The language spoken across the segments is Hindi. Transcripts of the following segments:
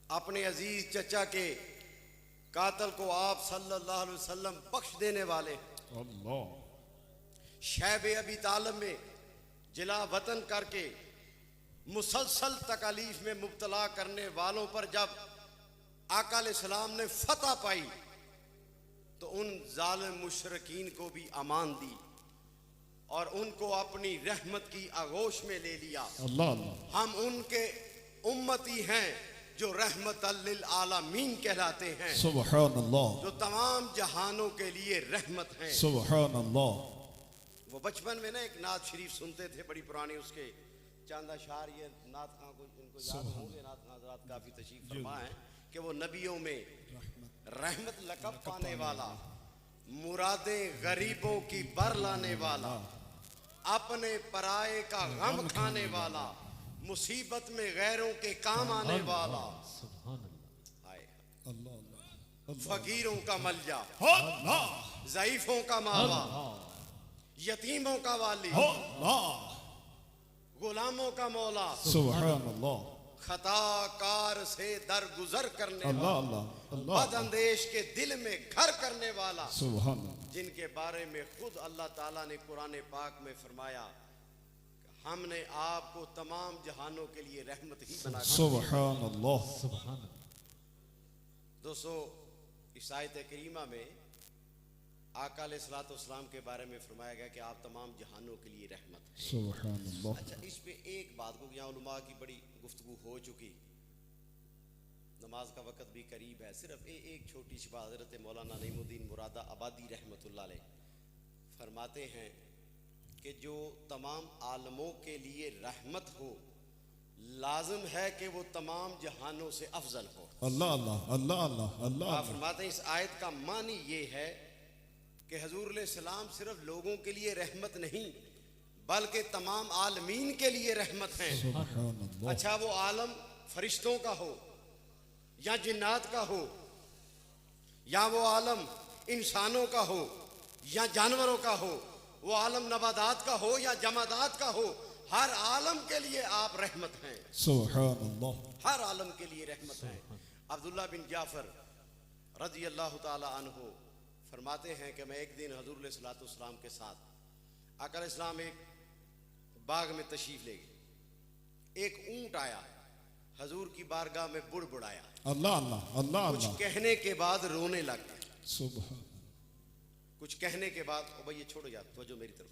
अपने अजीज चचा के कातल को आप सल्लल्लाहु अलैहि वसल्लम बख्श देने वाले। अल्लाह। शैब अबी तालिब में जिला वतन करके मुसलसल तकालीफ में मुब्तला करने वालों पर जब आका अलैहिस्सलाम ने फतह पाई तो उन जालिम मुशरकीन को भी अमान दी और उनको अपनी रहमत की आगोश में ले लिया। अल्लाह। हम उनके उम्मती हैं जो रहमतल लिल आलमीन कहलाते हैं, सुभान अल्लाह, जो तमाम जहानों के लिए रहमत हैं। सुभान अल्लाह। वो बचपन में ना एक नात शरीफ सुनते थे, बड़ी पुरानी, उसके चंद अशार ये नात खां को इनको याद होंगे, नात खां हज़रात काफ़ी तशरीफ फरमा है कि वो नबियों में रहमत लक़ब पाने वाला, मुरादें गरीबों की बर लाने वाला, अपने पराए का गम खाने वाला, मुसीबत में गैरों के काम आने वाला, फकीरों का मलजा, ज़ईफों का मावा, यतीमों का वाली, गुलामों का मौला, सुभान अल्लाह, खताकार से दरगुजर करने अल्लाह वाला, अल्लाह बदअंदेश के दिल में घर करने वाला, सुभान अल्लाह, जिनके बारे में खुद अल्लाह ताला ने कुरान पाक में फरमाया हमने आपको तमाम जहानों के लिए रहमत ही बना दिया। सुभान अल्लाह। दोस्तों, इस आयत करीमा में आका अलैहिस्सलाम के बारे में फरमाया गया कि आप तमाम जहानों के लिए रहमत हैं। सुभान अल्लाह। अच्छा, इस पे एक बात को यहाँ उलमा की बड़ी गुफ्तगू हो चुकी, नमाज का वक़्त भी करीब है, सिर्फ एक छोटी सी बात हज़रत मौलाना नईमुद्दीन मुरादा आबादी रहमतुल्लाह अलैह फरमाते हैं कि जो तमाम आलमों के लिए रहमत हो लाजिम है कि वो तमाम जहानों से अफजल हो। अल्लाह अल्लाह अल्लाह अल्लाह अल्लाह। आप फरमाते हैं इस आयत का मानी ये है कि हुज़ूर अलैहिस्सलाम सिर्फ लोगों के लिए रहमत नहीं बल्कि तमाम आलमीन के लिए रहमत हैं। सुभान अल्लाह। अच्छा, वो आलम फरिश्तों का हो या जिन्नात का हो, या वो आलम इंसानों का हो या जानवरों का हो, वो आलम नबादात का हो या जमादात का हो, हर आलम के लिए आप रहमत हैं। सुभान अल्लाह। हर आलम के लिए रहमत हैं। अब्दुल्ला बिन जाफर रज़ी अल्लाह ताला अन्हु फरमाते हैं कि मैं एक दिन हुज़ूर अलैहिस्सलातु वस्सलाम के साथ आका अलैहिस्सलाम एक बाग में तशरीफ ले गए। एक ऊंट आया, हुज़ूर की बारगाह में बुड़बुड़ाया, अल्लाह अल्लाह अल्लाह कुछ अल्लाह। कहने के बाद रोने लग गया। सुभान। कुछ कहने के बाद, ओ भाई ये छोड़ो यार, तवज्जो मेरी तरफ,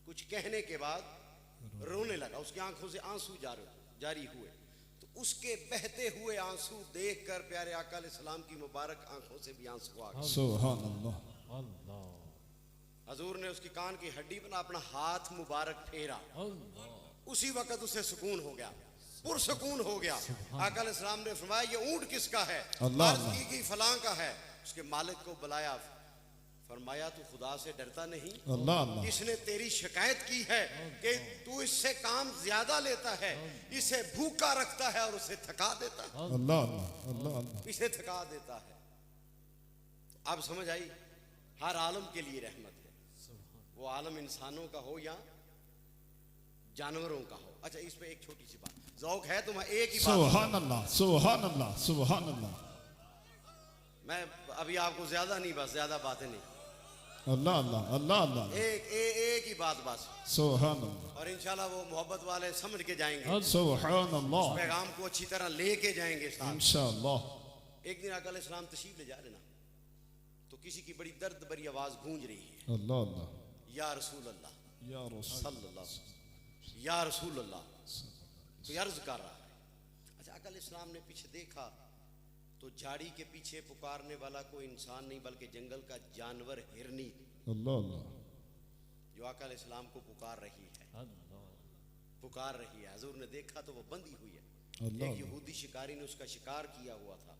कुछ कहने के बाद रोने लगा, उसकी आंखों से आंसू जारी हुए। तो उसके बहते हुए आंसू देखकर प्यारे आका अलैहिस्सलाम की मुबारक आंखों से भी आंसू आ गए। सुभान अल्लाह। हजूर ने उसकी कान की हड्डी पर अपना हाथ मुबारक फेरा, उसी वक्त उसे सुकून हो गया, पुरसुकून हो गया। आका अलैहिस्सलाम ने फरमाया ये ऊंट किसका है? अल्लाह अर्ज़ की फलां का है। उसके मालिक को बुलाया, फरमाया तू खुदा से डरता नहीं? अल्लाह अल्लाह। इसने तेरी शिकायत की है कि तू इससे काम ज्यादा लेता है, इसे भूखा रखता है और उसे थका देता है। अल्लाह अल्लाह अल्लाह अल्लाह। इसे थका देता है। अब समझ आई, हर आलम के लिए रहमत है, वो आलम इंसानों का हो या जानवरों का हो। अच्छा, इस पे एक छोटी सी बात, ज़ौक़ है तुम्हें एक ही बात, सुभान अल्लाह सुभान अल्लाह सुभान अल्लाह। मैं अभी आपको ज्यादा नहीं, बस ज्यादा बातें नहीं, अल्लाह अल्लाह अल्लाह अल्लाह। एक ही बात बस, सुभान अल्लाह। और इंशाल्लाह वो मोहब्बत वाले समझ के जाएंगे, सुभान अल्लाह। पैगाम को अच्छी तरह लेके जाएंगे साथ। इंशाअल्लाह। एक दिन आका अलैहिस्सलाम तशरीफ ले जा रहे ना, तो किसी की बड़ी दर्द भरी आवाज गूंज रही है, अल्लाह अल्लाह। या रसूल अल्लाह या रसूल सल्लल्लाहु अलैहि वसल्लम, या रसूल अल्लाह, तो अर्ज कर रहा है। अच्छा, आका अलैहिस्सलाम ने पीछे देखा तो झाड़ी के पीछे पुकारने वाला कोई इंसान नहीं बल्कि जंगल का जानवर हिरनी, अल्लाह अल्लाह, जो आका अलैहिस्सलाम को पुकार रही है, पुकार रही है। हुजूर ने देखा तो वो बंधी हुई है, एक यहूदी शिकारी ने उसका शिकार किया हुआ था।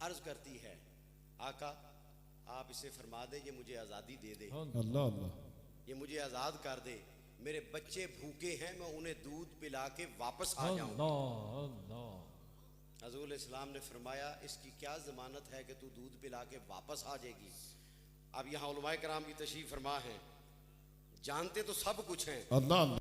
अर्ज करती है, आका आप इसे फरमा दे ये मुझे आज़ादी दे दे, अल्लाह अल्लाह, ये मुझे आज़ाद कर दे, मेरे बच्चे भूखे हैं, मैं उन्हें दूध पिला के वापस आ जाऊं। हुज़ूर अलैहिस्सलाम ने फरमाया इसकी क्या ज़मानत है कि तू दूध पिला के वापस आ जाएगी? अब यहाँ उलमाए कराम की तशरीफ फरमा है, जानते तो सब कुछ हैं, अल्लाह